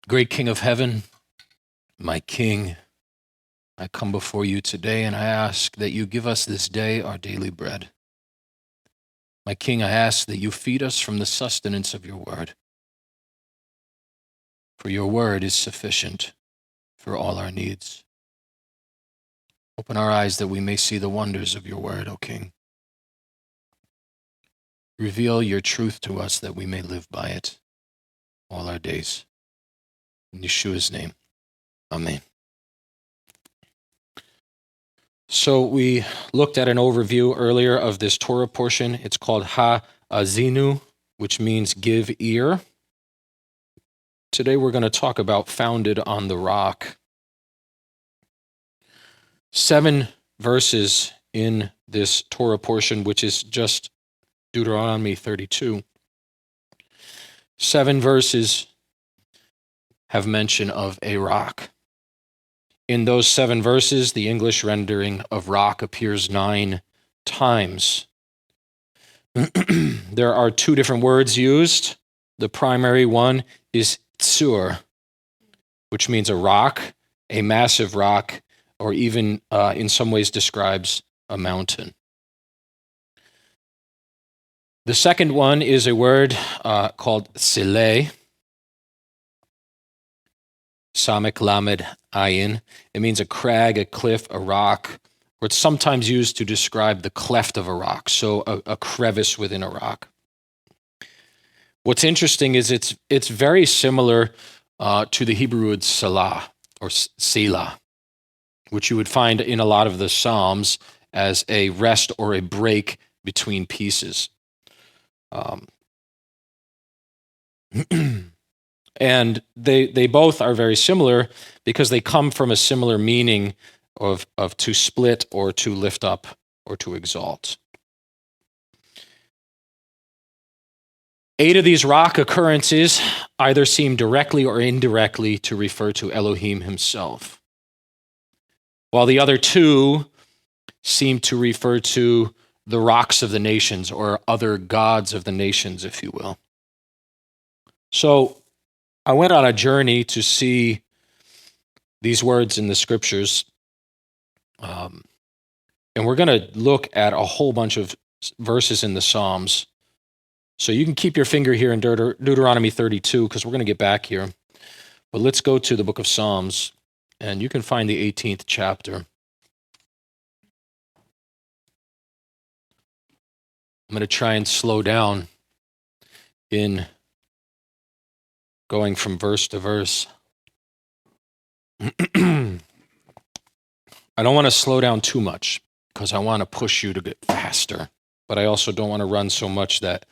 Great King of heaven, my King, I come before you today and I ask that you give us this day our daily bread. My King, I ask that you feed us from the sustenance of your word. For your word is sufficient for all our needs. Open our eyes that we may see the wonders of your word, O King. Reveal your truth to us that we may live by it all our days. In Yeshua's name, amen. So we looked at an overview earlier of this Torah portion. It's called Ha-Azinu, which means give ear. Today we're going to talk about founded on the rock. 7 verses in this Torah portion, which is just Deuteronomy 32. 7 verses have mention of a rock. In those 7 verses, the English rendering of rock appears 9 times. There are 2 different words used. The primary one is tsur, which means a rock, a massive rock, or even in some ways describes a mountain. The second one is a word called sileh, Samek Lamed Ayin. It means a crag, a cliff, a rock, or it's sometimes used to describe the cleft of a rock, so a crevice within a rock. What's interesting is it's very similar to the Hebrew word salah, or selah, which you would find in a lot of the Psalms as a rest or a break between pieces. And they both are very similar because they come from a similar meaning of to split or to lift up or to exalt. 8 of these rock occurrences either seem directly or indirectly to refer to Elohim himself, while the other 2 seem to refer to the rocks of the nations or other gods of the nations, if you will. So I went on a journey to see these words in the scriptures, and we're going to look at a whole bunch of verses in the Psalms. So you can keep your finger here in Deuteronomy 32 because we're going to get back here. But let's go to the book of Psalms, and you can find the 18th chapter. I'm going to try and slow down in going from verse to verse. I don't want to slow down too much because I want to push you to get faster, but I also don't want to run so much that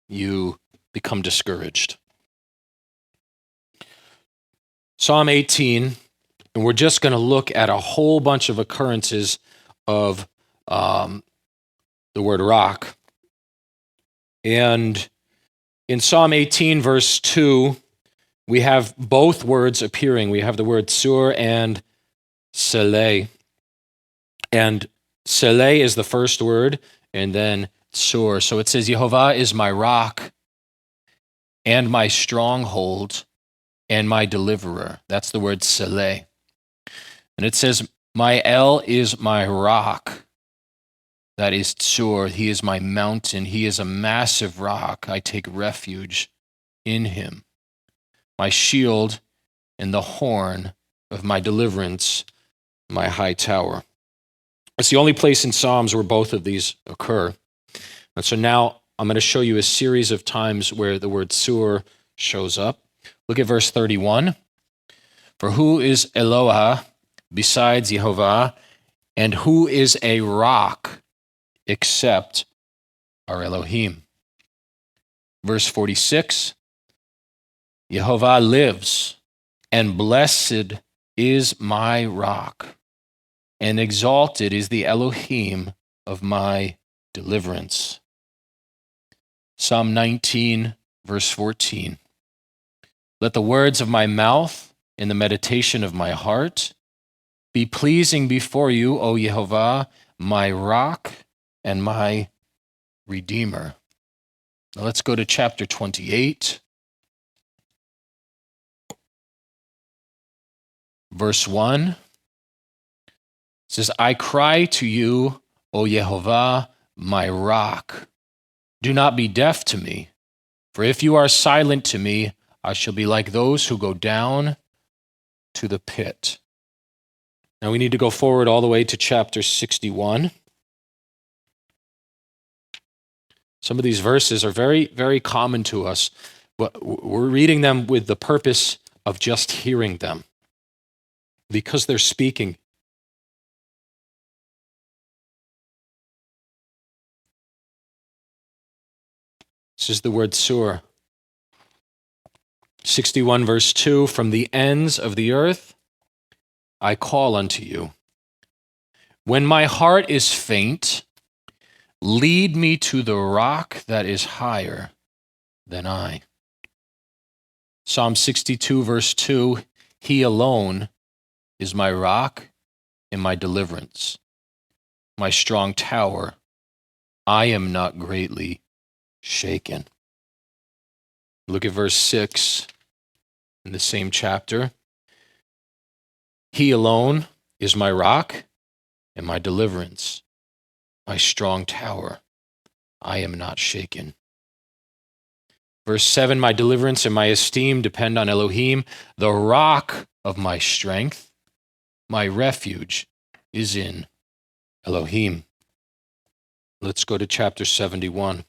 you become discouraged. Psalm 18, and we're just going to look at a whole bunch of occurrences of the word rock. And in Psalm 18, verse 2, we have both words appearing. We have the word sur and seleh. And seleh is the first word, and then sur. So it says, Yehovah is my rock and my stronghold and my deliverer. That's the word seleh. And it says, my El is my rock. That is tsur. He is my mountain. He is a massive rock. I take refuge in him. My shield and the horn of my deliverance, my high tower. It's the only place in Psalms where both of these occur. And so now I'm going to show you a series of times where the word tsur shows up. Look at verse 31. For who is Eloah besides Yehovah, and who is a rock except our Elohim? Verse 46. Yehovah lives, and blessed is my rock, and exalted is the Elohim of my deliverance. Psalm 19, verse 14. Let the words of my mouth and the meditation of my heart be pleasing before you, O Yehovah, my rock and my redeemer. Now let's go to chapter 28. verse 1 says, I cry to you, O Yehovah, my rock. Do not be deaf to me, for if you are silent to me, I shall be like those who go down to the pit. Now we need to go forward all the way to chapter 61. Some of these verses are very, very common to us, but we're reading them with the purpose of just hearing them because they're speaking. This is the word sur. 61 verse 2, from the ends of the earth I call unto you. When my heart is faint, lead me to the rock that is higher than I. Psalm 62 verse 2, he alone is my rock and my deliverance, my strong tower. I am not greatly shaken. Look at verse 6 in the same chapter. He alone is my rock and my deliverance, my strong tower. I am not shaken. Verse 7, my deliverance and my esteem depend on Elohim, the rock of my strength. My refuge is in Elohim. Let's go to chapter 71.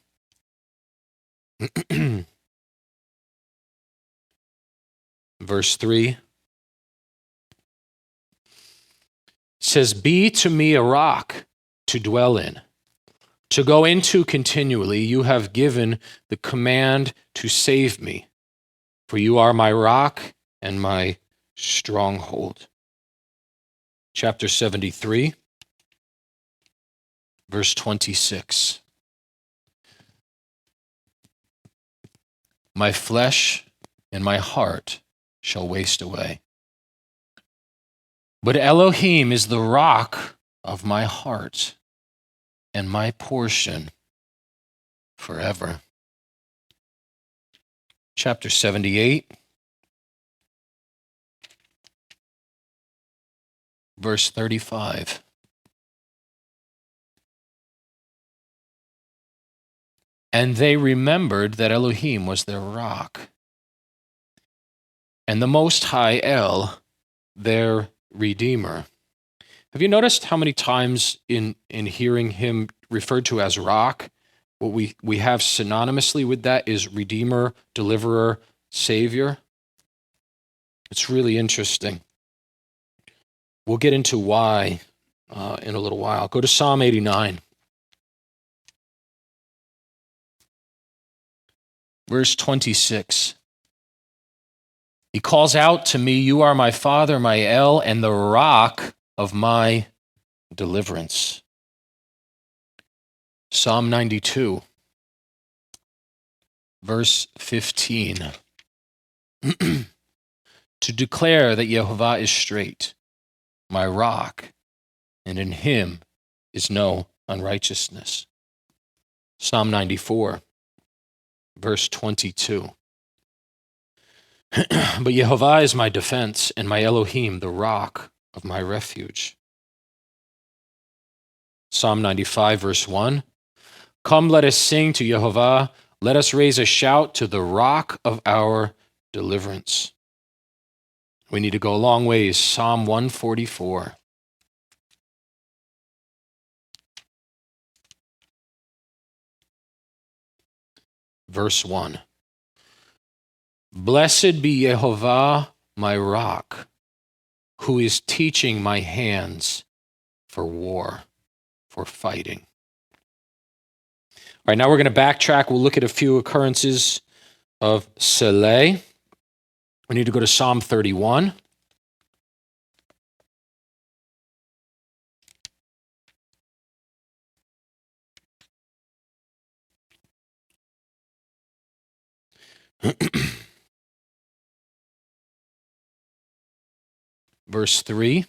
Verse 3 says, be to me a rock to dwell in, to go into continually. You have given the command to save me, for you are my rock and my stronghold. Chapter 73, verse 26. My flesh and my heart shall waste away, but Elohim is the rock of my heart and my portion forever. Chapter 78, verse 35. And they remembered that Elohim was their rock, and the Most High El, their Redeemer. Have you noticed how many times in hearing him referred to as rock, what we have synonymously with that is Redeemer, Deliverer, Savior? It's really interesting. We'll get into why in a little while. Go to Psalm 89. Verse 26. He calls out to me, you are my Father, my El, and the rock of my deliverance. Psalm 92, verse 15. To declare that Yehovah is straight, my rock, and in him is no unrighteousness. Psalm 94, verse 22. But Yehovah is my defense, and my Elohim, the rock of my refuge. Psalm 95, verse 1. Come, let us sing to Yehovah. Let us raise a shout to the rock of our deliverance. We need to go a long ways. Psalm 144. Verse 1. Blessed be Yehovah, my rock, who is teaching my hands for war, for fighting. All right, now we're going to backtrack. We'll look at a few occurrences of Seleh. We need to go to Psalm 31. Verse 3,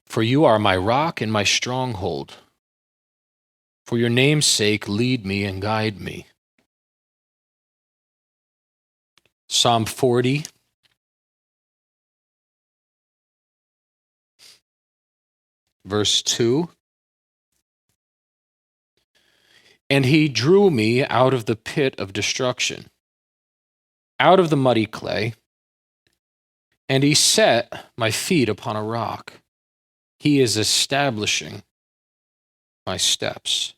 for you are my rock and my stronghold. For your name's sake, lead me and guide me. Psalm 40, verse 2. And he drew me out of the pit of destruction, out of the muddy clay, and he set my feet upon a rock. He is establishing my steps.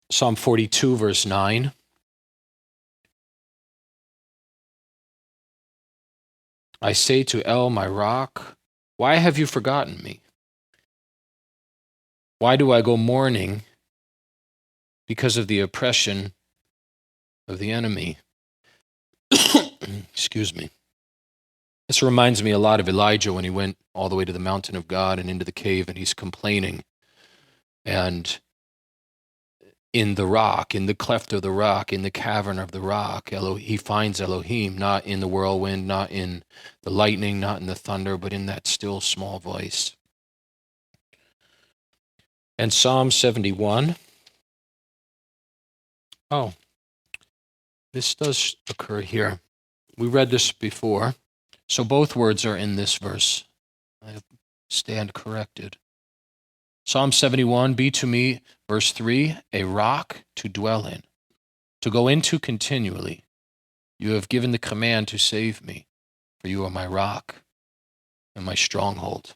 Psalm 42, verse 9. I say to El, my rock, why have you forgotten me? Why do I go mourning because of the oppression of the enemy? Excuse me. This reminds me a lot of Elijah when he went all the way to the mountain of God and into the cave, and he's complaining. And in the rock, in the cleft of the rock, in the cavern of the rock, he finds Elohim, not in the whirlwind, not in the lightning, not in the thunder, but in that still small voice. And Psalm 71. Oh, this does occur here. We read this before. So both words are in this verse. I stand corrected. Psalm 71, be to me, verse 3, a rock to dwell in, to go into continually. You have given the command to save me, for you are my rock and my stronghold.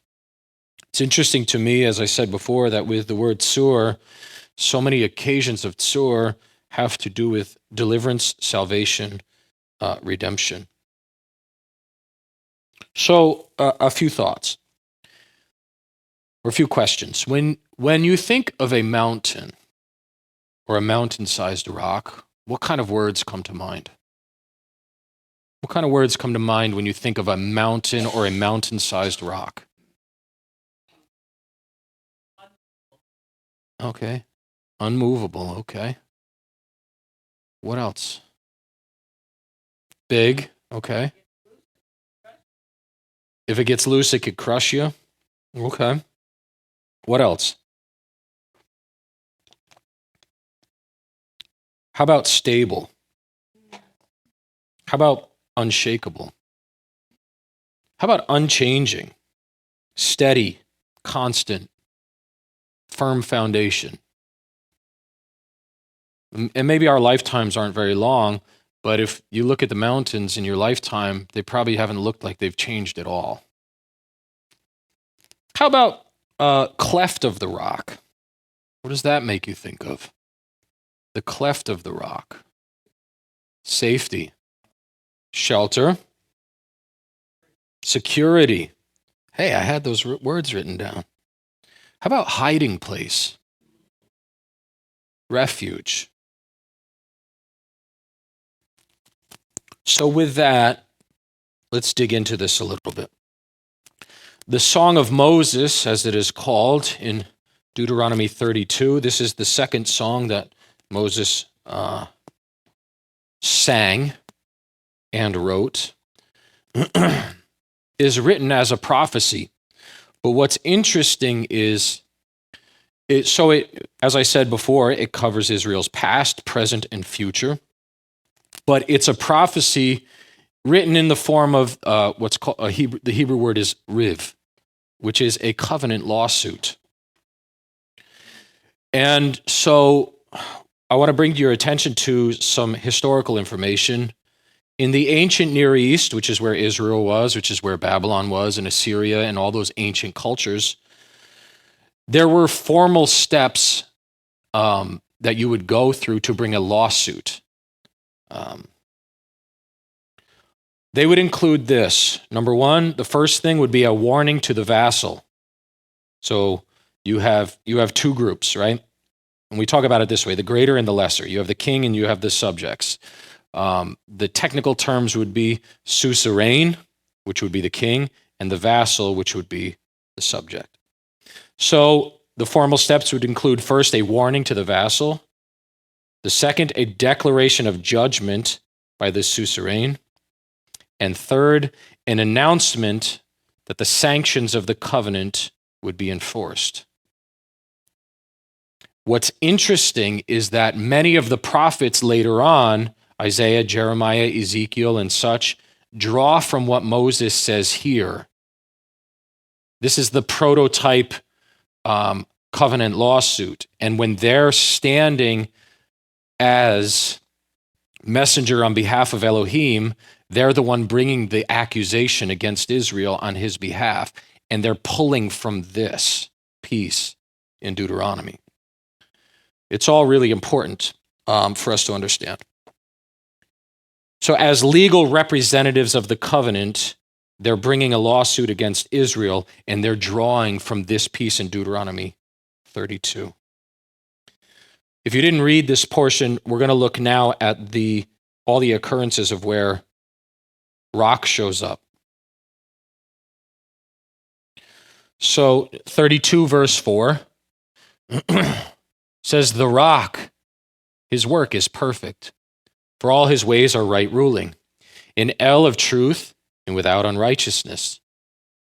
It's interesting to me, as I said before, that with the word tzur, so many occasions of tzur have to do with deliverance, salvation, redemption. So, a few thoughts, or a few questions. When you think of a mountain or a mountain-sized rock, what kind of words come to mind? What kind of words come to mind when you think of a mountain or a mountain-sized rock? Okay. Unmovable, okay. What else? Big, okay. If it gets loose, it could crush you. Okay. What else? How about stable? How about unshakable? How about unchanging? Steady, constant, firm foundation. And maybe our lifetimes aren't very long, but if you look at the mountains in your lifetime, they probably haven't looked like they've changed at all. How about cleft of the rock? What does that make you think of? The cleft of the rock. Safety. Shelter. Security. Hey, I had those words written down. How about hiding place? Refuge. So with that, let's dig into this a little bit. The Song of Moses, as it is called in Deuteronomy 32, this is the second song that Moses sang and wrote, is written as a prophecy. But what's interesting is, as I said before, it covers Israel's past, present, and future. But it's a prophecy written in the form of what's called the Hebrew word is riv, which is a covenant lawsuit. And so I want to bring your attention to some historical information. In the ancient Near East, which is where Israel was, which is where Babylon was, and Assyria, and all those ancient cultures, there were formal steps that you would go through to bring a lawsuit. They would include this. Number one, the first thing would be a warning to the vassal. So you have two groups, right? And we talk about it this way, the greater and the lesser. You have the king and you have the subjects. The technical terms would be suzerain, which would be the king, and the vassal, which would be the subject. So the formal steps would include first a warning to the vassal, the second a declaration of judgment by the suzerain, and third an announcement that the sanctions of the covenant would be enforced. What's interesting is that many of the prophets later on, Isaiah, Jeremiah, Ezekiel, and such, draw from what Moses says here. This is the prototype covenant lawsuit. And when they're standing as messenger on behalf of Elohim, they're the one bringing the accusation against Israel on his behalf. And they're pulling from this piece in Deuteronomy. It's all really important for us to understand. So as legal representatives of the covenant, they're bringing a lawsuit against Israel, and they're drawing from this piece in Deuteronomy 32. If you didn't read this portion, we're going to look now at all the occurrences of where rock shows up. So 32 verse 4 says, "The rock, his work is perfect, for all his ways are right ruling. In El of truth and without unrighteousness.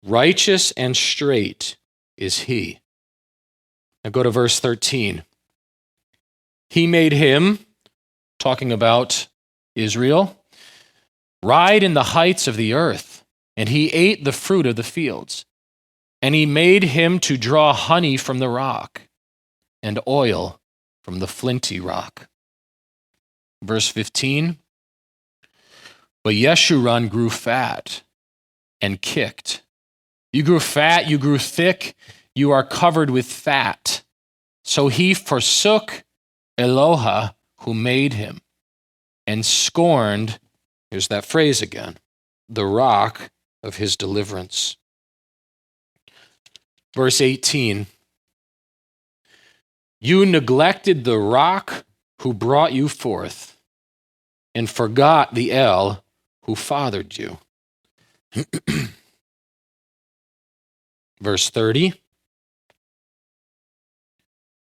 Righteous and straight is he." Now go to verse 13. "He made him," talking about Israel, "ride in the heights of the earth, and he ate the fruit of the fields. And he made him to draw honey from the rock, and oil from the flinty rock." Verse 15, "But Yeshurun grew fat and kicked." You grew fat, you grew thick, you are covered with fat. So he forsook Eloha, who made him, and scorned, here's that phrase again, the rock of his deliverance. Verse 18, "You neglected the rock who brought you forth, and forgot the El who fathered you." Verse 30,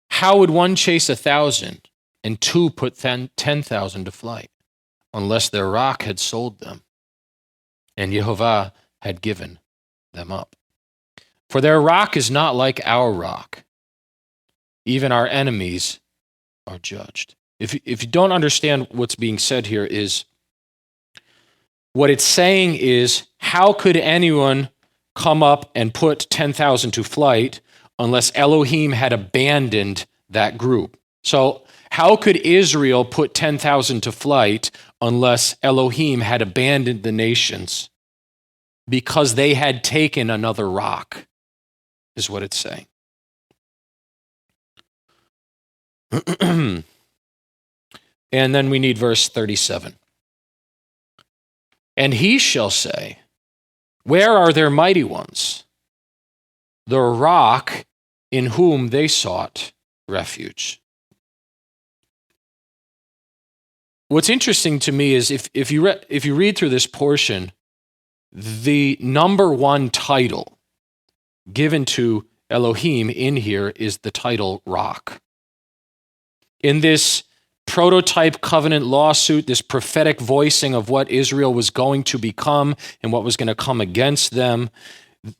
"How would one chase 1,000 and two put 10,000 to flight, unless their rock had sold them, and Yehovah had given them up? For their rock is not like our rock. Even our enemies are judged." If you don't understand what's being said here, is what it's saying is, how could anyone come up and put 10,000 to flight unless Elohim had abandoned that group? So how could Israel put 10,000 to flight unless Elohim had abandoned the nations? Because they had taken another rock, is what it's saying. And then we need verse 37. "And he shall say, where are their mighty ones? The rock in whom they sought refuge." What's interesting to me is if you read through this portion, the number one title given to Elohim in here is the title rock. In this prototype covenant lawsuit, this prophetic voicing of what Israel was going to become and what was going to come against them,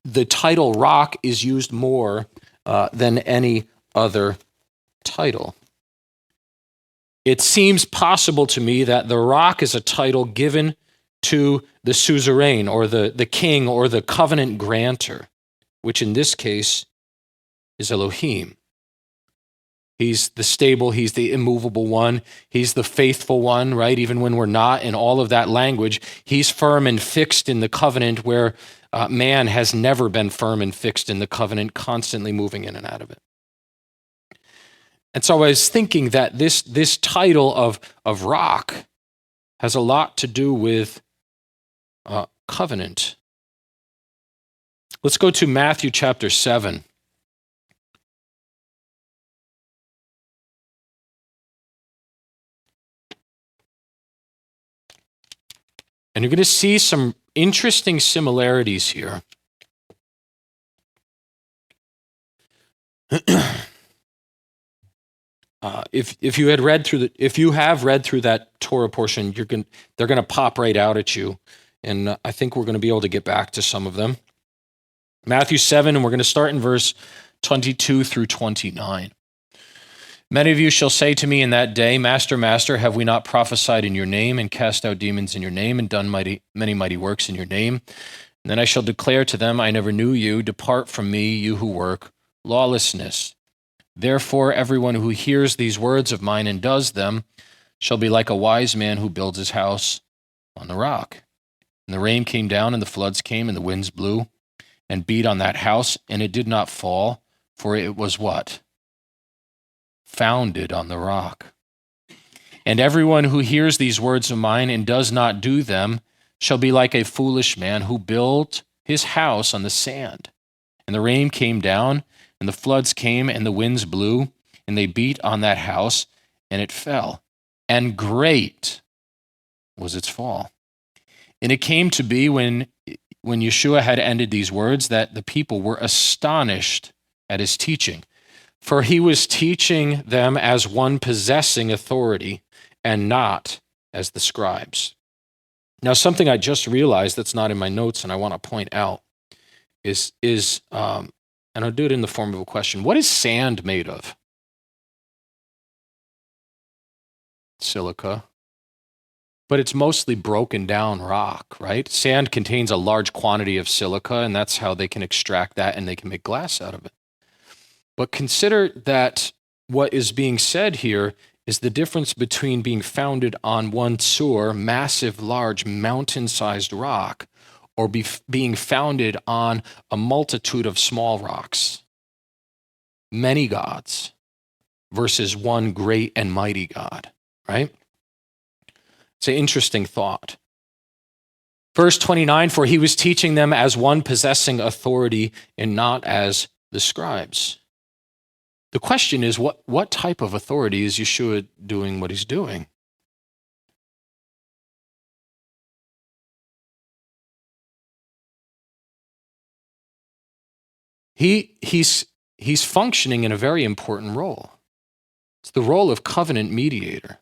the title rock is used more than any other title. It seems possible to me that the rock is a title given to the suzerain, or the king, or the covenant grantor, which in this case is Elohim. He's the stable, he's the immovable one, he's the faithful one, right? Even when we're not, in all of that language, he's firm and fixed in the covenant, where man has never been firm and fixed in the covenant, constantly moving in and out of it. And so I was thinking that this title of rock has a lot to do with covenant. Let's go to Matthew chapter 7. And you're going to see some interesting similarities here. If you have read through that Torah portion, they're going to pop right out at you, and I think we're going to be able to get back to some of them. Matthew 7, and we're going to start in verse 22 through 29. "Many of you shall say to me in that day, Master, Master, have we not prophesied in your name, and cast out demons in your name, and done many mighty works in your name? Then I shall declare to them, I never knew you. Depart from me, you who work lawlessness. Therefore, everyone who hears these words of mine and does them shall be like a wise man who builds his house on the rock. And the rain came down, and the floods came, and the winds blew and beat on that house, and it did not fall, for it was what? Founded on the rock. And everyone who hears these words of mine and does not do them shall be like a foolish man who built his house on the sand. And the rain came down, and the floods came, and the winds blew, and they beat on that house, and it fell. And great was its fall. And it came to be when Yeshua had ended these words that the people were astonished at his teaching. For he was teaching them as one possessing authority and not as the scribes. Now, something I just realized that's not in my notes and I want to point out is and I'll do it in the form of a question. What is sand made of? Silica. But it's mostly broken down rock, right? Sand contains a large quantity of silica, and that's how they can extract that and they can make glass out of it. But consider that what is being said here is the difference between being founded on one tzur, massive, large, mountain-sized rock, or being founded on a multitude of small rocks, many gods, versus one great and mighty God, right? It's an interesting thought. Verse 29, for he was teaching them as one possessing authority and not as the scribes. The question is, what type of authority is Yeshua doing what he's doing? He's functioning in a very important role. It's the role of covenant mediator.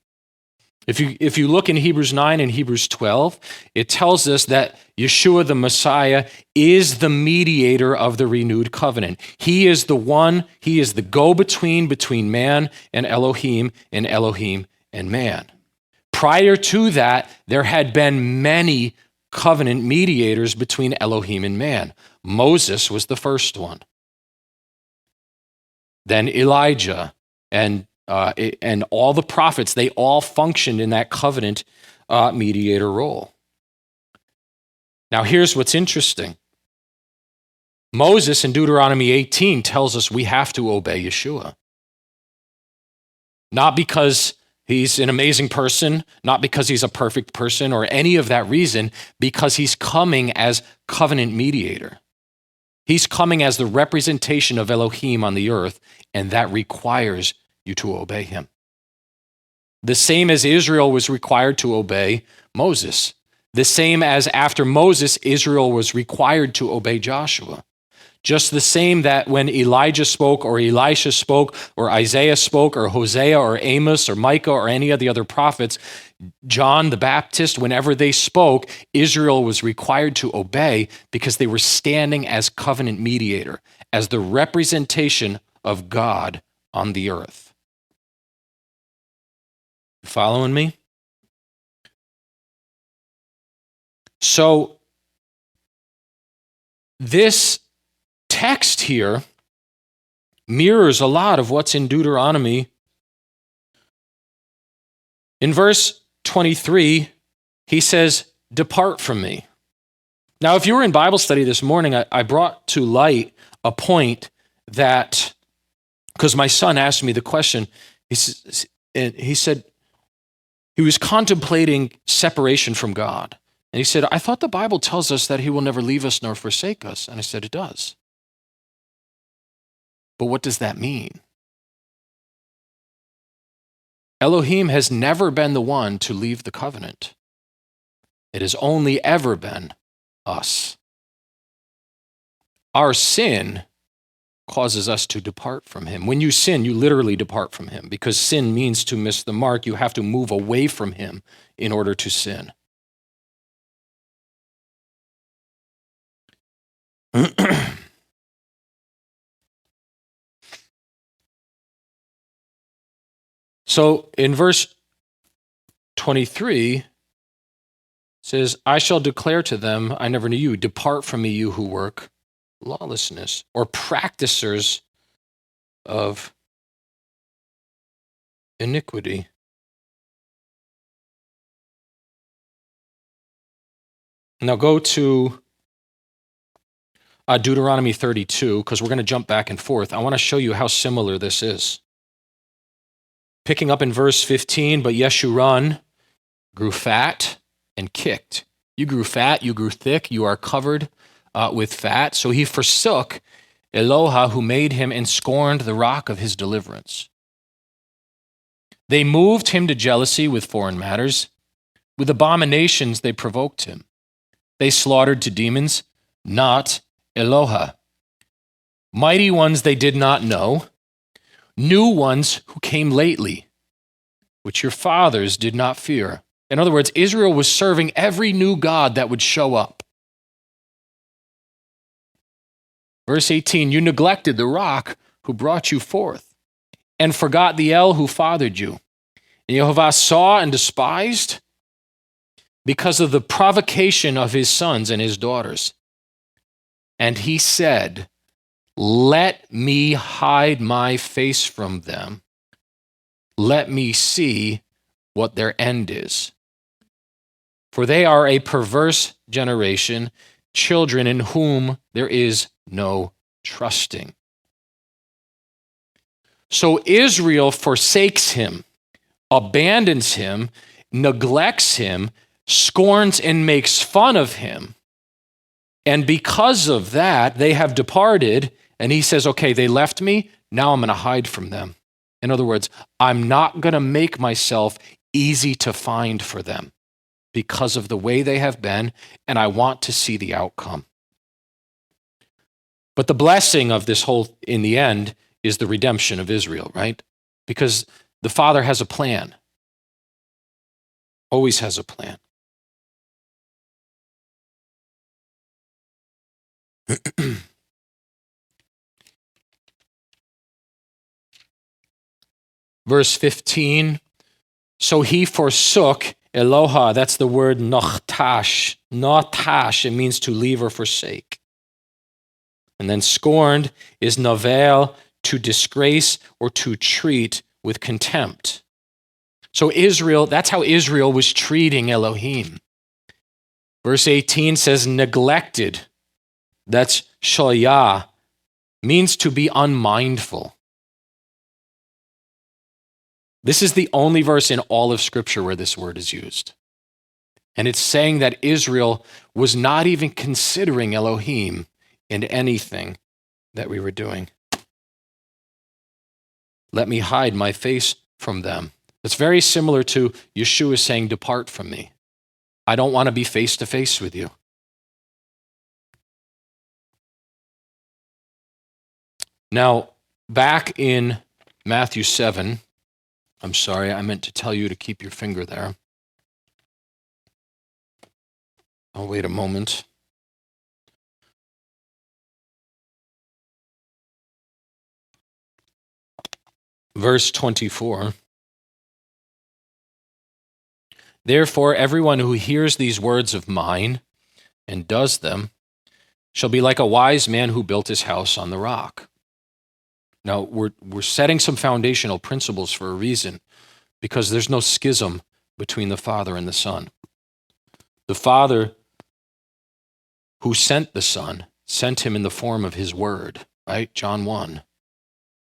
If you look in Hebrews 9 and Hebrews 12, it tells us that Yeshua the Messiah is the mediator of the renewed covenant. He is the one, he is the go-between between man and Elohim and man. Prior to that, there had been many covenant mediators between Elohim and man. Moses was the first one. Then Elijah and all the prophets, they all functioned in that covenant mediator role. Now, here's what's interesting. Moses in Deuteronomy 18 tells us we have to obey Yeshua. Not because he's an amazing person, not because he's a perfect person or any of that reason, because he's coming as covenant mediator. He's coming as the representation of Elohim on the earth, and that requires you to obey him. The same as Israel was required to obey Moses. The same as after Moses, Israel was required to obey Joshua. Just the same that when Elijah spoke or Elisha spoke or Isaiah spoke or Hosea or Amos or Micah or any of the other prophets, John the Baptist, whenever they spoke, Israel was required to obey because they were standing as covenant mediator, as the representation of God on the earth. Following me? So this text here mirrors a lot of what's in Deuteronomy. In verse 23, he says, depart from me. Now, if you were in Bible study this morning, I brought to light a point that, because my son asked me the question, he said, he was contemplating separation from God. And he said, I thought the Bible tells us that he will never leave us nor forsake us. And I said, it does. But what does that mean? Elohim has never been the one to leave the covenant. It has only ever been us. Our sin causes us to depart from him. When you sin, you literally depart from him, because sin means to miss the mark. You have to move away from him in order to sin. So in verse 23, says, I shall declare to them, I never knew you. Depart from me, you who work lawlessness, or practicers of iniquity. Now go to Deuteronomy 32, because we're going to jump back and forth. I want to show you how similar this is. Picking up in verse 15, but Yeshurun grew fat and kicked. You grew fat, you grew thick, you are covered with fat. So he forsook Eloha, who made him, and scorned the rock of his deliverance. They moved him to jealousy with foreign matters. With abominations they provoked him. They slaughtered to demons, not Eloha. Mighty ones they did not know, new ones who came lately, which your fathers did not fear. In other words, Israel was serving every new god that would show up. Verse 18, you neglected the rock who brought you forth, and forgot the El who fathered you. And Yehovah saw and despised because of the provocation of his sons and his daughters. And he said, let me hide my face from them. Let me see what their end is. For they are a perverse generation, children in whom there is no trusting. So Israel forsakes him, abandons him, neglects him, scorns and makes fun of him. And because of that, they have departed. And he says, okay, they left me. Now I'm going to hide from them. In other words, I'm not going to make myself easy to find for them because of the way they have been, and I want to see the outcome. But the blessing of this whole, in the end, is the redemption of Israel, right? Because the Father has a plan. Always has a plan. Verse 15, so he forsook Eloha, that's the word nochtash. Notash, it means to leave or forsake. And then scorned is navel, to disgrace or to treat with contempt. So Israel, that's how Israel was treating Elohim. Verse 18 says neglected, that's shoyah, means to be unmindful. This is the only verse in all of Scripture where this word is used. And it's saying that Israel was not even considering Elohim in anything that we were doing. Let me hide my face from them. It's very similar to Yeshua saying, depart from me. I don't want to be face to face with you. Now, back in Matthew 7, I'm sorry, I meant to tell you to keep your finger there. I'll wait a moment. Verse 24. Therefore, everyone who hears these words of mine and does them shall be like a wise man who built his house on the rock. Now, we're setting some foundational principles for a reason, because there's no schism between the Father and the Son. The Father who sent the Son sent him in the form of his word, right? John 1.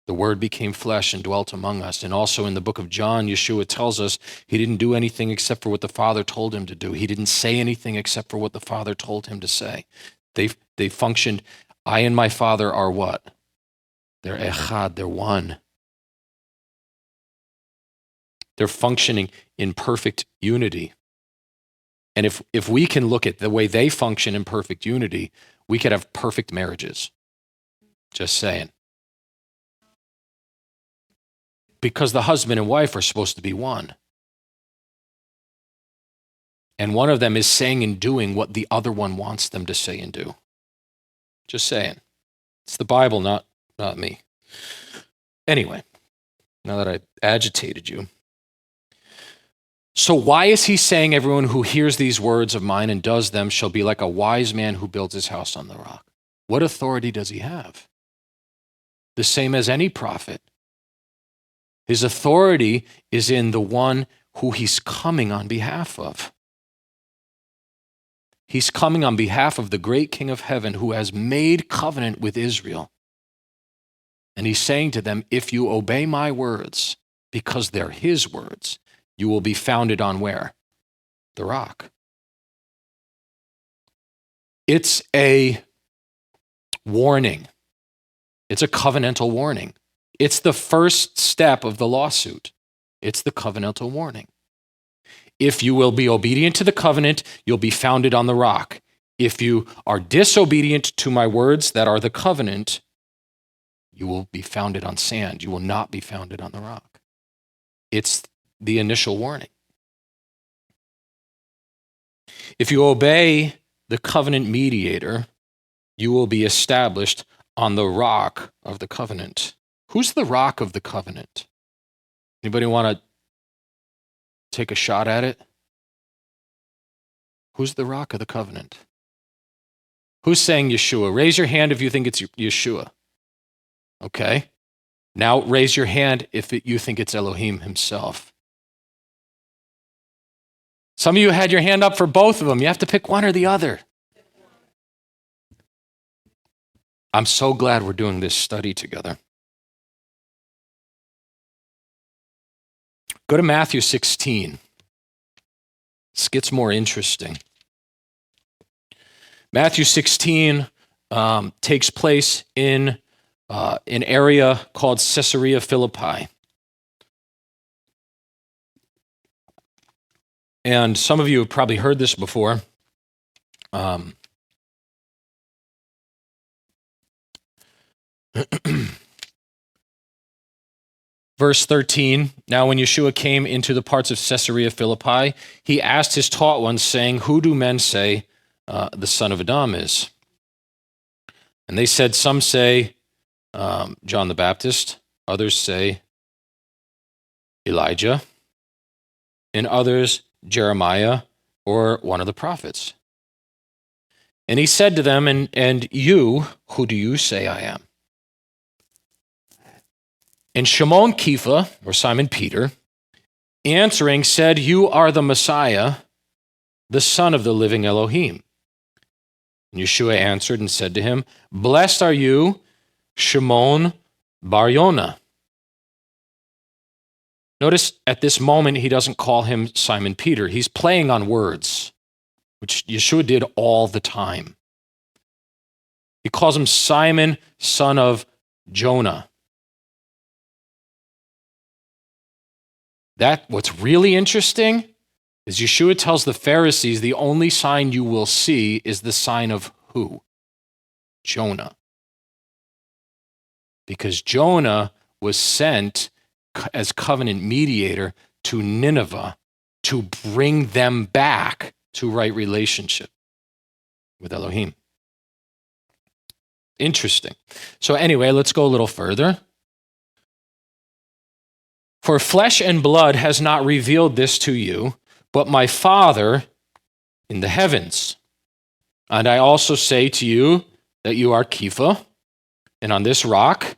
The word became flesh and dwelt among us. And also in the book of John, Yeshua tells us he didn't do anything except for what the Father told him to do. He didn't say anything except for what the Father told him to say. They functioned, I and my Father are what? They're echad, they're one. They're functioning in perfect unity. And if we can look at the way they function in perfect unity, we could have perfect marriages. Just saying. Because the husband and wife are supposed to be one. And one of them is saying and doing what the other one wants them to say and do. Just saying. It's the Bible, not me. Anyway, now that I agitated you. So why is he saying everyone who hears these words of mine and does them shall be like a wise man who builds his house on the rock? What authority does he have? The same as any prophet. His authority is in the one who he's coming on behalf of. He's coming on behalf of the great King of heaven who has made covenant with Israel. And he's saying to them, if you obey my words, because they're his words, you will be founded on where? The rock. It's a warning. It's a covenantal warning. It's the first step of the lawsuit. It's the covenantal warning. If you will be obedient to the covenant, you'll be founded on the rock. If you are disobedient to my words that are the covenant, you will be founded on sand. You will not be founded on the rock. It's the initial warning. If you obey the covenant mediator, you will be established on the rock of the covenant. Who's the rock of the covenant? Anybody want to take a shot at it? Who's the rock of the covenant? Who's saying Yeshua? Raise your hand if you think it's Yeshua. Okay. Now raise your hand if you think it's Elohim himself. Some of you had your hand up for both of them. You have to pick one or the other. I'm so glad we're doing this study together. Go to Matthew 16. This gets more interesting. Matthew 16 takes place in an area called Caesarea Philippi. And some of you have probably heard this before. Verse 13, now when Yeshua came into the parts of Caesarea Philippi, he asked his taught ones, saying, who do men say the son of Adam is? And they said, some say John the Baptist, others say Elijah, and others Jeremiah or one of the prophets. And he said to them, and you, who do you say I am? And Shimon Kepha, or Simon Peter, answering said, you are the Messiah, the Son of the living Elohim. And Yeshua answered and said to him, blessed are you, Shimon Bar Yonah. Notice at this moment, he doesn't call him Simon Peter. He's playing on words, which Yeshua did all the time. He calls him Simon, son of Jonah. What's really interesting is Yeshua tells the Pharisees the only sign you will see is the sign of who? Jonah. Because Jonah was sent as covenant mediator to Nineveh to bring them back to right relationship with Elohim. Interesting. So anyway, let's go a little further. For flesh and blood has not revealed this to you, but my Father in the heavens. And I also say to you that you are Kepha, and on this rock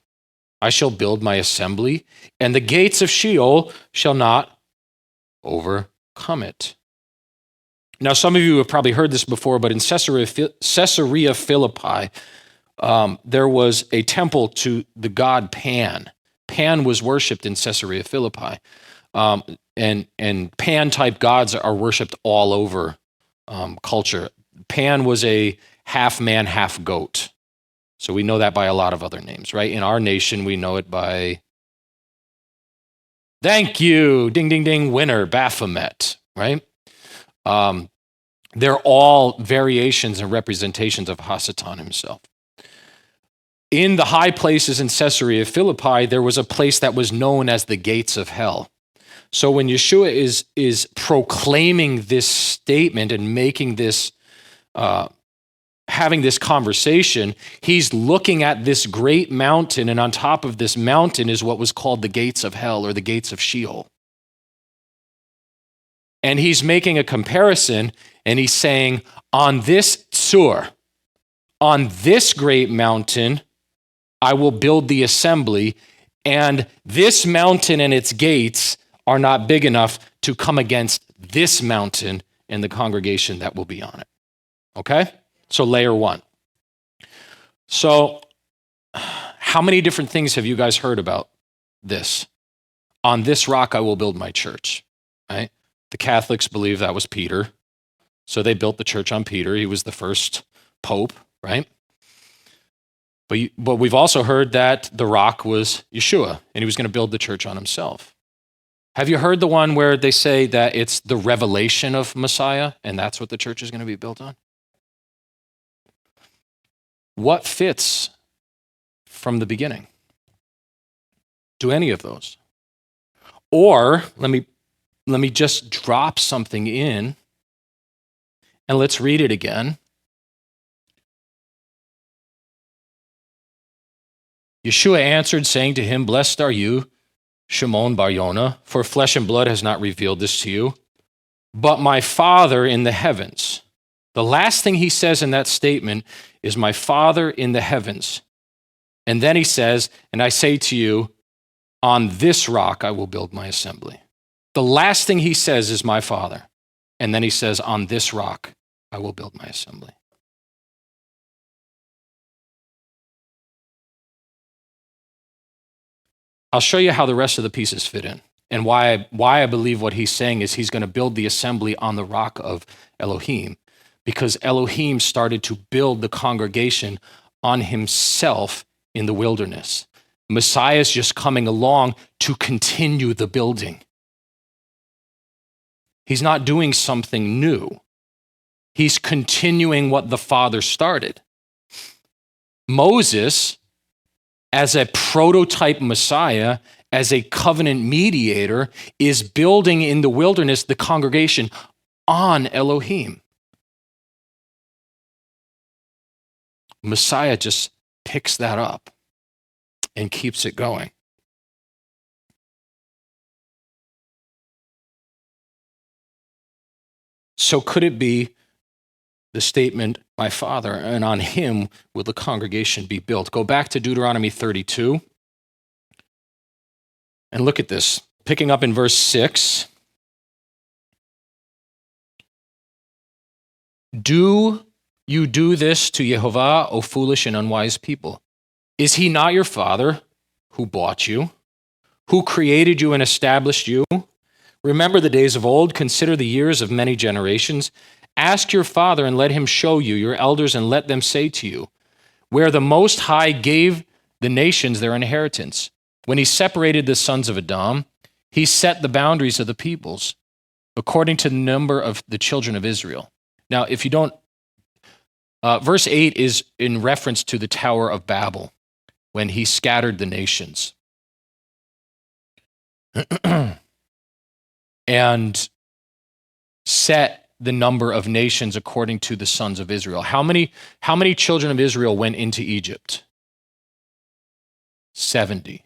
I shall build my assembly, and the gates of Sheol shall not overcome it. Now, some of you have probably heard this before, but in Caesarea Philippi, there was a temple to the god Pan. Pan was worshipped in Caesarea Philippi, and Pan-type gods are worshipped all over culture. Pan was a half man, half goat. So we know that by a lot of other names, right? In our nation, we know it by, thank you, ding, ding, ding, winner, Baphomet, right? They're all variations and representations of Hasatan himself. In the high places in Caesarea Philippi, there was a place that was known as the gates of hell. So when Yeshua is proclaiming this statement and making this, having this conversation, he's looking at this great mountain, and on top of this mountain is what was called the gates of hell or the gates of Sheol. And he's making a comparison, and he's saying, on this tzur, on this great mountain, I will build the assembly, and this mountain and its gates are not big enough to come against this mountain and the congregation that will be on it. Okay? So layer one. So how many different things have you guys heard about this? On this rock I will build my church, right? The Catholics believe that was Peter. So they built the church on Peter. He was the first pope, right? But we've also heard that the rock was Yeshua, and he was going to build the church on himself. Have you heard the one where they say that it's the revelation of Messiah, and that's what the church is going to be built on? What fits from the beginning? Do any of those? Or let me just drop something in, and let's read it again. Yeshua answered, saying to him, "Blessed are you, Shimon Bar Yonah, for flesh and blood has not revealed this to you, but my Father in the heavens." The last thing he says in that statement is, "My Father in the heavens." And then he says, "And I say to you, on this rock I will build my assembly." The last thing he says is, "My Father." And then he says, "On this rock I will build my assembly." I'll show you how the rest of the pieces fit in, and why I believe what he's saying is he's going to build the assembly on the rock of Elohim, because Elohim started to build the congregation on himself in the wilderness. Messiah is just coming along to continue the building. He's not doing something new. He's continuing what the Father started. Moses, as a prototype Messiah, as a covenant mediator, is building in the wilderness the congregation on Elohim. Messiah just picks that up and keeps it going. So could it be the statement, "My Father, and on him will the congregation be built"? Go back to Deuteronomy 32 and look at this. Picking up in verse 6. "Do you do this to Yehovah, O foolish and unwise people? Is he not your Father who bought you, who created you and established you? Remember the days of old, consider the years of many generations. Ask your father and let him show you, your elders, and let them say to you, where the Most High gave the nations their inheritance. When he separated the sons of Adam, he set the boundaries of the peoples according to the number of the children of Israel." Now, if you don't, verse 8 is in reference to the Tower of Babel, when he scattered the nations. And set the number of nations according to the sons of Israel. How many children of Israel went into Egypt? 70.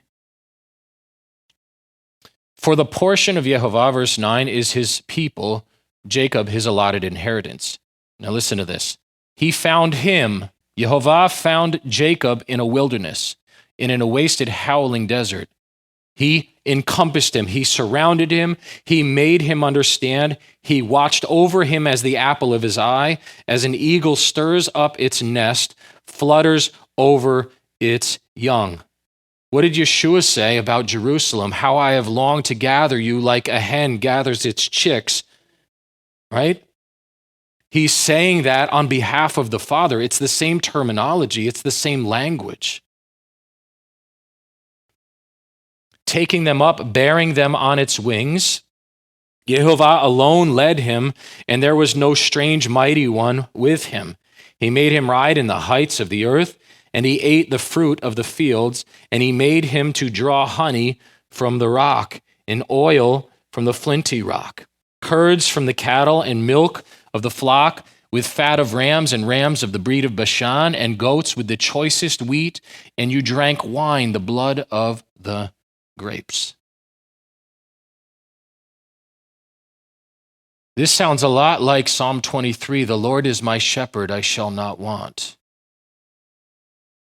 "For the portion of Yehovah," verse 9, "is his people, Jacob his allotted inheritance." Now listen to this. "He found him," Yehovah found Jacob in a wilderness, in a wasted, howling desert. He encompassed him. He surrounded him. He made him understand. He watched over him as the apple of his eye, as an eagle stirs up its nest, flutters over its young. What did Yeshua say about Jerusalem? "How I have longed to gather you like a hen gathers its chicks," right? He's saying that on behalf of the Father. It's the same terminology. It's the same language. Taking them up, bearing them on its wings. Yehovah alone led him, and there was no strange mighty one with him. He made him ride in the heights of the earth, and he ate the fruit of the fields, and he made him to draw honey from the rock, and oil from the flinty rock, curds from the cattle, and milk of the flock, with fat of rams and rams of the breed of Bashan, and goats with the choicest wheat, and you drank wine, the blood of the grapes." This sounds a lot like Psalm 23, the Lord is my shepherd, I shall not want.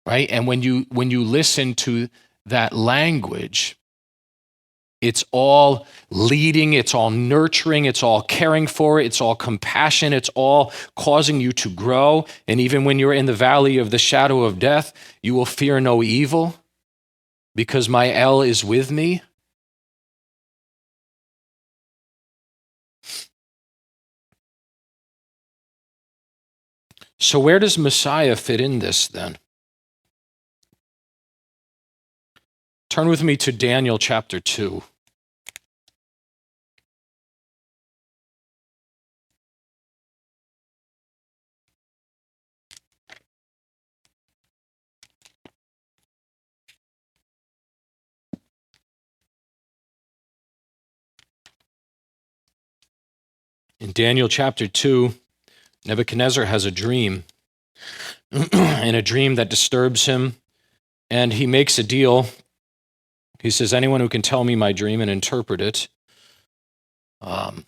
Right? And when you listen to that language, it's all leading, it's all nurturing, it's all caring for, it's all compassion, it's all causing you to grow. And even when you're in the valley of the shadow of death, you will fear no evil because my El is with me. So where does Messiah fit in this then? Turn with me to Daniel chapter 2. In Daniel chapter 2, Nebuchadnezzar has a dream, and a dream that disturbs him, and he makes a deal. He says, anyone who can tell me my dream and interpret it, I'm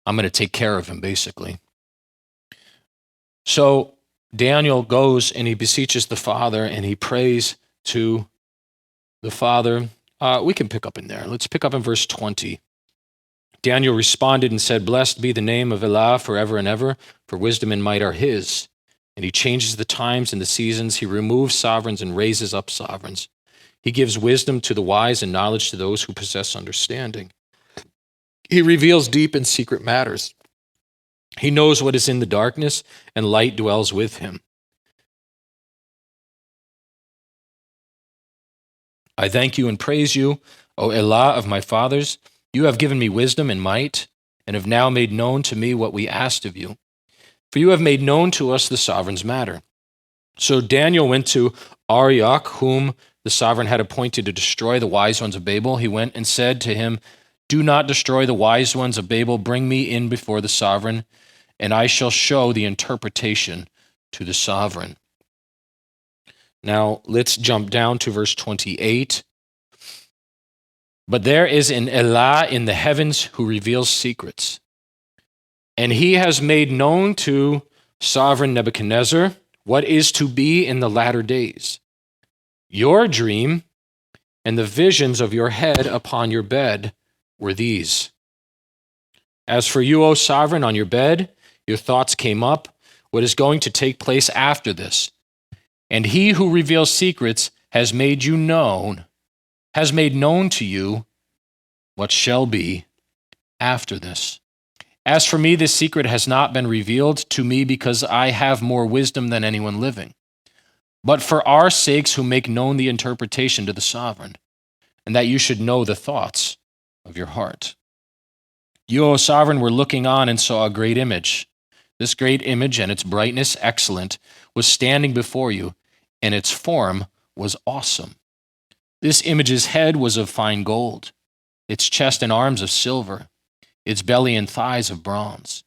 going to take care of him, basically. So Daniel goes and he beseeches the Father, and he prays to the Father. We can pick up in there. Let's pick up in verse 20. Daniel responded and said, blessed be the name of Elah forever and ever, for wisdom and might are his. And he changes the times and the seasons. He removes sovereigns and raises up sovereigns. He gives wisdom to the wise and knowledge to those who possess understanding. He reveals deep and secret matters. He knows what is in the darkness, and light dwells with him. I thank you and praise you, O Elah of my fathers. You have given me wisdom and might, and have now made known to me what we asked of you. For you have made known to us the sovereign's matter. So Daniel went to Arioch, whom the sovereign had appointed to destroy the wise ones of Babel. He went and said to him, do not destroy the wise ones of Babel. Bring me in before the sovereign, and I shall show the interpretation to the sovereign. Now, let's jump down to verse 28. But there is an Elah in the heavens who reveals secrets. And he has made known to sovereign Nebuchadnezzar what is to be in the latter days. Your dream and the visions of your head upon your bed were these. As for you, O sovereign, on your bed, your thoughts came up, what is going to take place after this. And he who reveals secrets has made known to you what shall be after this. As for me, this secret has not been revealed to me because I have more wisdom than anyone living, but for our sakes who make known the interpretation to the sovereign, and that you should know the thoughts of your heart. You, O sovereign, were looking on and saw a great image. This great image and its brightness excellent was standing before you, and its form was awesome. This image's head was of fine gold, its chest and arms of silver, its belly and thighs of bronze,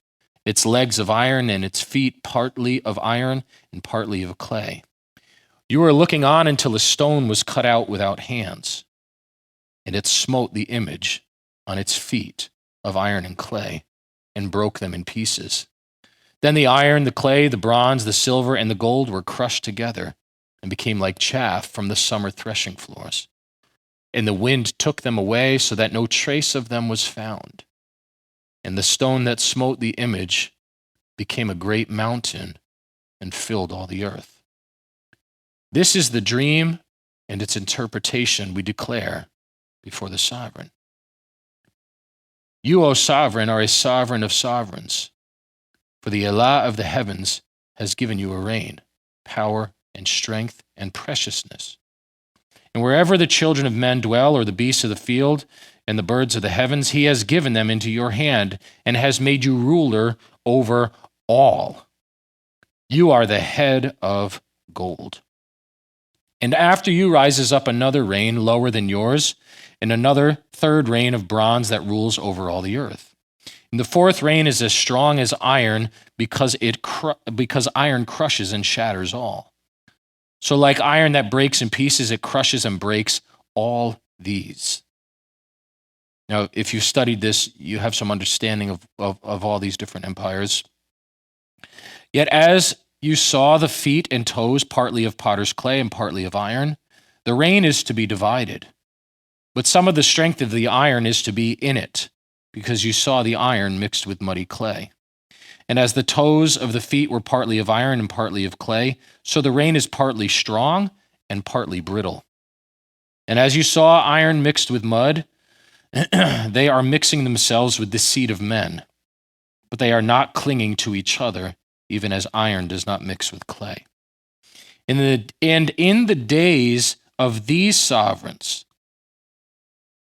its legs of iron, and its feet partly of iron and partly of clay. You were looking on until a stone was cut out without hands, and it smote the image on its feet of iron and clay, and broke them in pieces. Then the iron, the clay, the bronze, the silver, and the gold were crushed together, and became like chaff from the summer threshing floors. And the wind took them away, so that no trace of them was found. And the stone that smote the image became a great mountain and filled all the earth. This is the dream and its interpretation we declare before the sovereign. You, O sovereign, are a sovereign of sovereigns, for the Elah of the heavens has given you a reign, power, and strength, and preciousness. And wherever the children of men dwell, or the beasts of the field, and the birds of the heavens, he has given them into your hand, and has made you ruler over all. You are the head of gold. And after you rises up another reign lower than yours, and another third reign of bronze that rules over all the earth. And the fourth reign is as strong as iron, because iron crushes and shatters all. So like iron that breaks in pieces, it crushes and breaks all these. Now, if you've studied this, you have some understanding of all these different empires. Yet as you saw the feet and toes partly of potter's clay and partly of iron, the rain is to be divided. But some of the strength of the iron is to be in it, because you saw the iron mixed with muddy clay. And as the toes of the feet were partly of iron and partly of clay, so the rain is partly strong and partly brittle. And as you saw iron mixed with mud, they are mixing themselves with the seed of men, but they are not clinging to each other, even as iron does not mix with clay. And in the days of these sovereigns,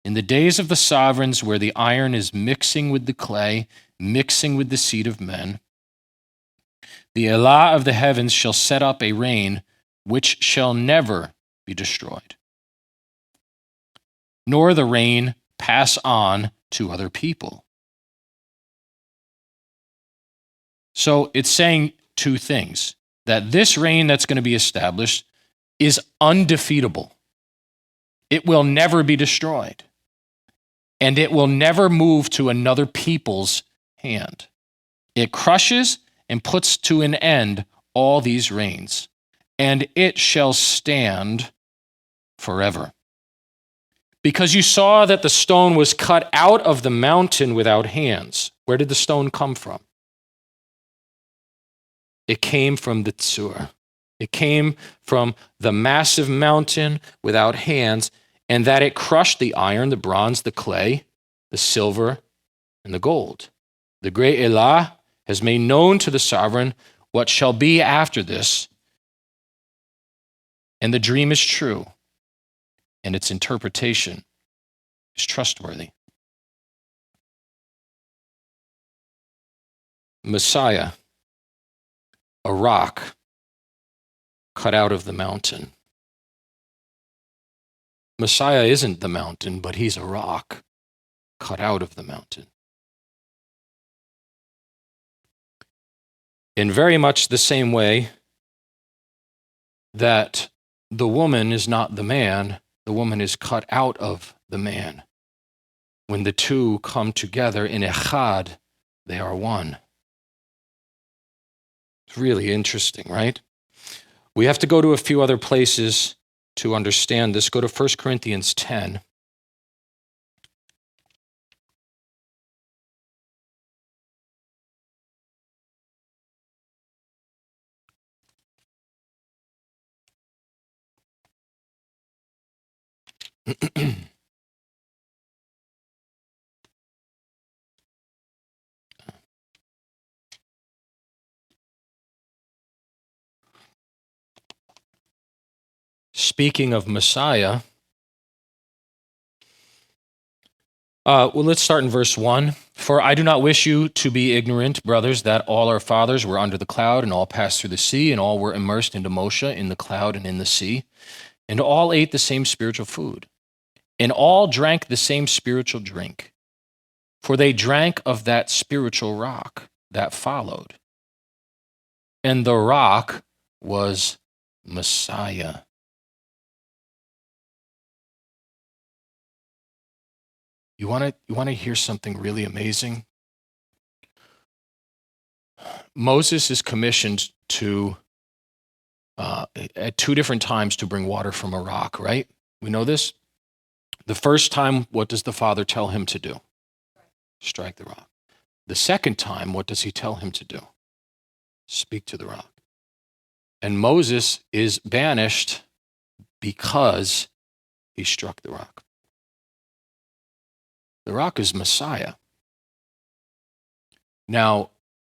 in the days of the sovereigns where the iron is mixing with the clay, mixing with the seed of men, the Elah of the heavens shall set up a rain which shall never be destroyed, nor the rain pass on to other people. So it's saying two things: that this reign that's going to be established is undefeatable. It will never be destroyed. And it will never move to another people's hand. It crushes and puts to an end all these reigns, and it shall stand forever. Because you saw that the stone was cut out of the mountain without hands. Where did the stone come from? It came from the Tzur. It came from the massive mountain without hands, and that it crushed the iron, the bronze, the clay, the silver, and the gold. The great Elah has made known to the sovereign what shall be after this, and the dream is true, and its interpretation is trustworthy. Messiah, a rock cut out of the mountain. Messiah isn't the mountain, but he's a rock cut out of the mountain. In very much the same way that the woman is not the man, the woman is cut out of the man. When the two come together in echad, they are one. It's really interesting, right? We have to go to a few other places to understand this. Go to 1 Corinthians 10. Speaking of Messiah, let's start in verse 1. For I do not wish you to be ignorant, brothers, that all our fathers were under the cloud, and all passed through the sea, and all were immersed into Moshe in the cloud and in the sea, and all ate the same spiritual food, and all drank the same spiritual drink. For they drank of that spiritual rock that followed, and the rock was Messiah. You want to hear something really amazing? Moses is commissioned to, at two different times, to bring water from a rock, right? We know this. The first time, what does the Father tell him to do? Strike the rock. The second time, what does he tell him to do? Speak to the rock. And Moses is banished because he struck the rock. The rock is Messiah. Now,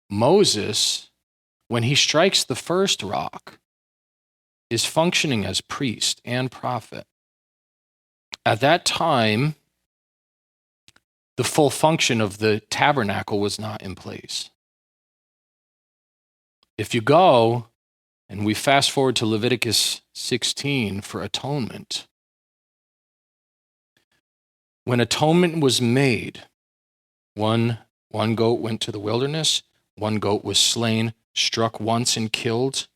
Moses, when he strikes the first rock, is functioning as priest and prophet. At that time, the full function of the tabernacle was not in place. If you go, and we fast forward to Leviticus 16 for atonement, when atonement was made, one goat went to the wilderness, one goat was slain, struck once and killed,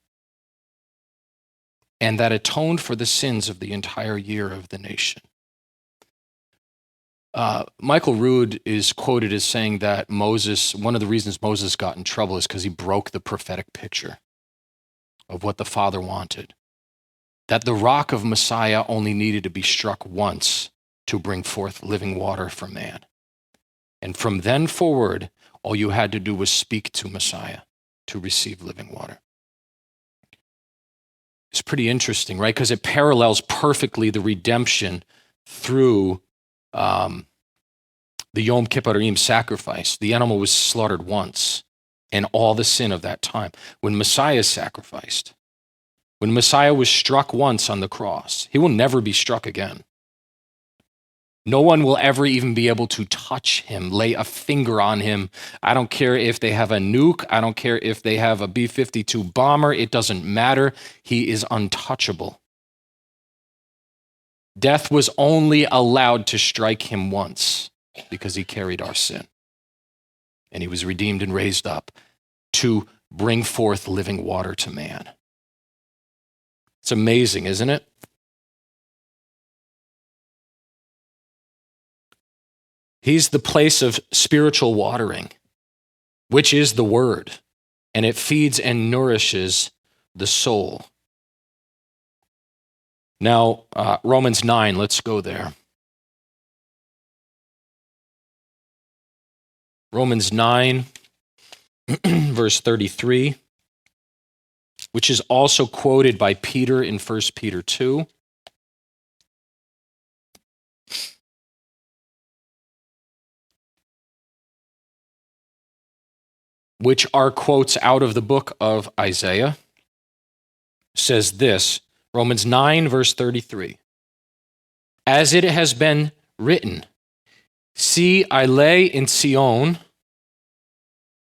and that atoned for the sins of the entire year of the nation. Michael Rood is quoted as saying that one of the reasons Moses got in trouble is because he broke the prophetic picture of what the Father wanted. That the rock of Messiah only needed to be struck once to bring forth living water for man. And from then forward, all you had to do was speak to Messiah to receive living water. It's pretty interesting, right? Because it parallels perfectly the redemption through the Yom Kippurim sacrifice. The animal was slaughtered once, and all the sin of that time. When Messiah sacrificed, when Messiah was struck once on the cross, he will never be struck again. No one will ever even be able to touch him, lay a finger on him. I don't care if they have a nuke. I don't care if they have a B-52 bomber. It doesn't matter. He is untouchable. Death was only allowed to strike him once because he carried our sin. And he was redeemed and raised up to bring forth living water to man. It's amazing, isn't it? He's the place of spiritual watering, which is the Word, and it feeds and nourishes the soul. Now, Romans 9, let's go there. Romans 9, verse 33, which is also quoted by Peter in 1 Peter 2. Which are quotes out of the book of Isaiah, says this, Romans 9, verse 33. As it has been written, see, I lay in Zion.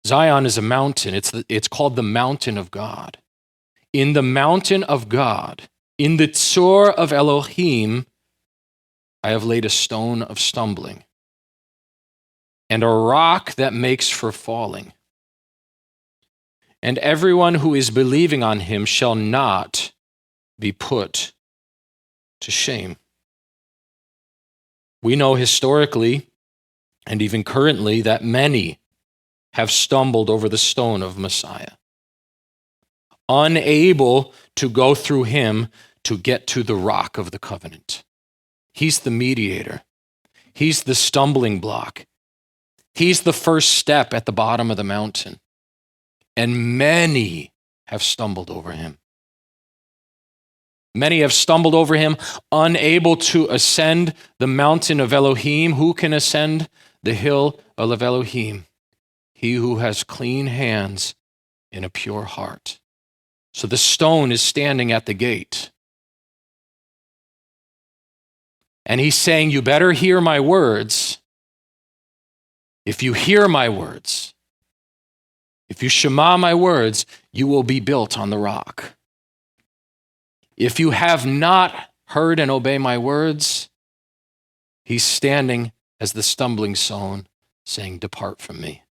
Zion is a mountain. It's called the mountain of God. In the mountain of God, in the Torah of Elohim, I have laid a stone of stumbling and a rock that makes for falling. And everyone who is believing on him shall not be put to shame. We know historically and even currently that many have stumbled over the stone of Messiah, unable to go through him to get to the rock of the covenant. He's the mediator. He's the stumbling block. He's the first step at the bottom of the mountain. And many have stumbled over him. Many have stumbled over him, unable to ascend the mountain of Elohim. Who can ascend the hill of Elohim? He who has clean hands and a pure heart. So the stone is standing at the gate. And he's saying, you better hear my words. If you hear my words, if you shema my words, you will be built on the rock. If you have not heard and obey my words, he's standing as the stumbling stone, saying, depart from me.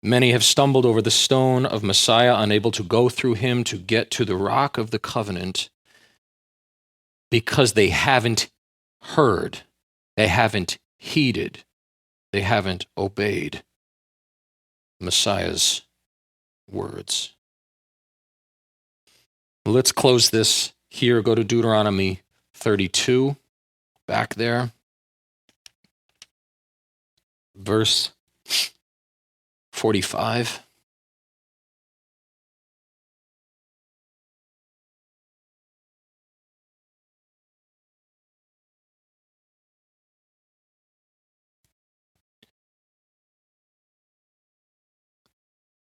Many have stumbled over the stone of Messiah, unable to go through him to get to the rock of the covenant, because they haven't heard, they haven't heeded, they haven't obeyed Messiah's words. Let's close this here. Go to Deuteronomy 32, back there. Verse 45.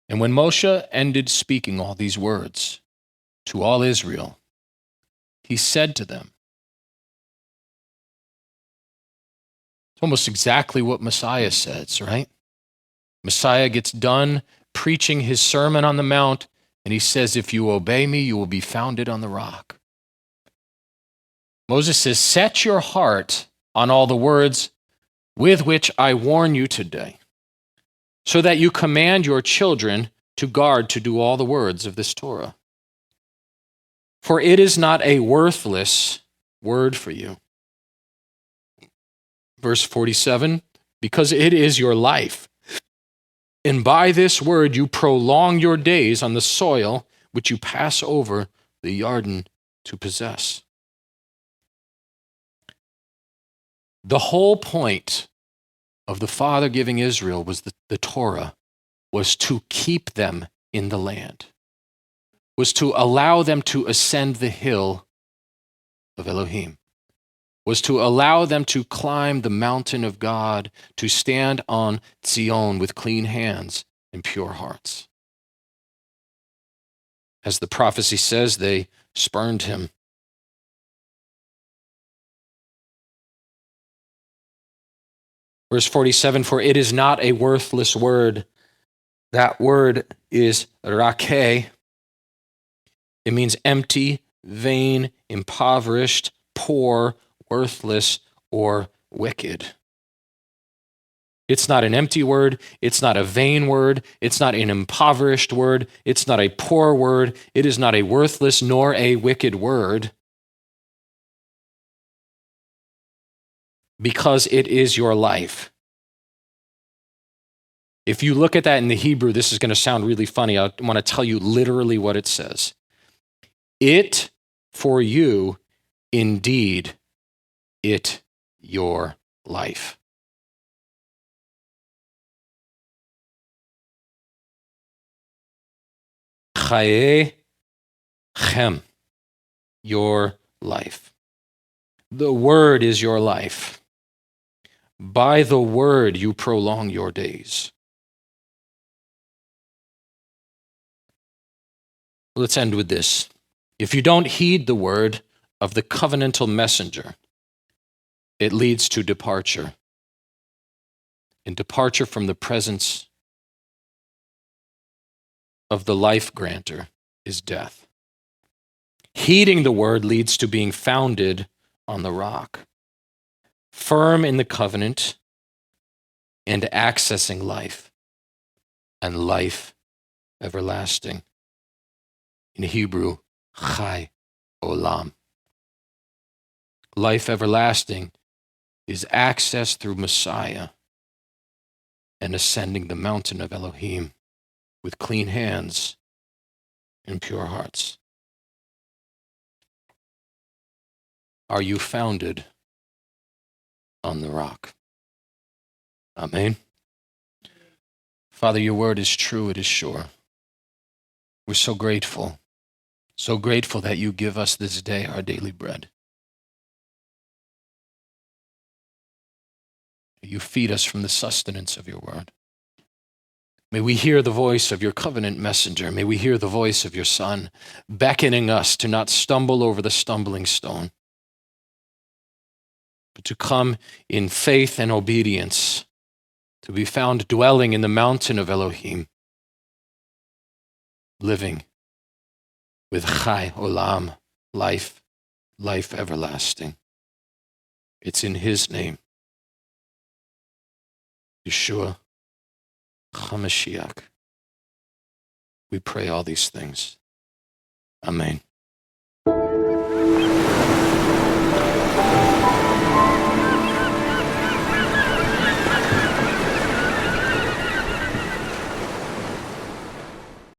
And when Moshe ended speaking all these words to all Israel, he said to them, it's almost exactly what Messiah says, right? Messiah gets done preaching his Sermon on the Mount, and he says, if you obey me, you will be founded on the rock. Moses says, set your heart on all the words with which I warn you today, so that you command your children to guard, to do all the words of this Torah. For it is not a worthless word for you. Verse 47, because it is your life. And by this word you prolong your days on the soil which you pass over the Yarden to possess. The whole point of the Father giving Israel was the Torah was to keep them in the land, was to allow them to ascend the hill of Elohim, was to allow them to climb the mountain of God, to stand on Zion with clean hands and pure hearts. As the prophecy says, they spurned him. Verse 47, for it is not a worthless word. That word is rakeh. It means empty, vain, impoverished, poor, worthless, or wicked. It's not an empty word. It's not a vain word. It's not an impoverished word. It's not a poor word. It is not a worthless nor a wicked word, because it is your life. If you look at that in the Hebrew, this is going to sound really funny. I want to tell you literally what it says. It for you, indeed, it your life. Chaye chem, your life. The word is your life. By the word you prolong your days. Let's end with this. If you don't heed the word of the covenantal messenger, it leads to departure. And departure from the presence of the life granter is death. Heeding the word leads to being founded on the rock, firm in the covenant, and accessing life, and life everlasting. In Hebrew, chai olam. Life everlasting is access through Messiah and ascending the mountain of Elohim with clean hands and pure hearts. Are you founded on the rock? Amen. Father, your word is true, it is sure. We're so grateful that you give us this day our daily bread. You feed us from the sustenance of your word. May we hear the voice of your covenant messenger. May we hear the voice of your Son, beckoning us to not stumble over the stumbling stone, but to come in faith and obedience, to be found dwelling in the mountain of Elohim, living with chai olam, life everlasting. It's in his name, Yeshua HaMashiach, we pray all these things. Amen.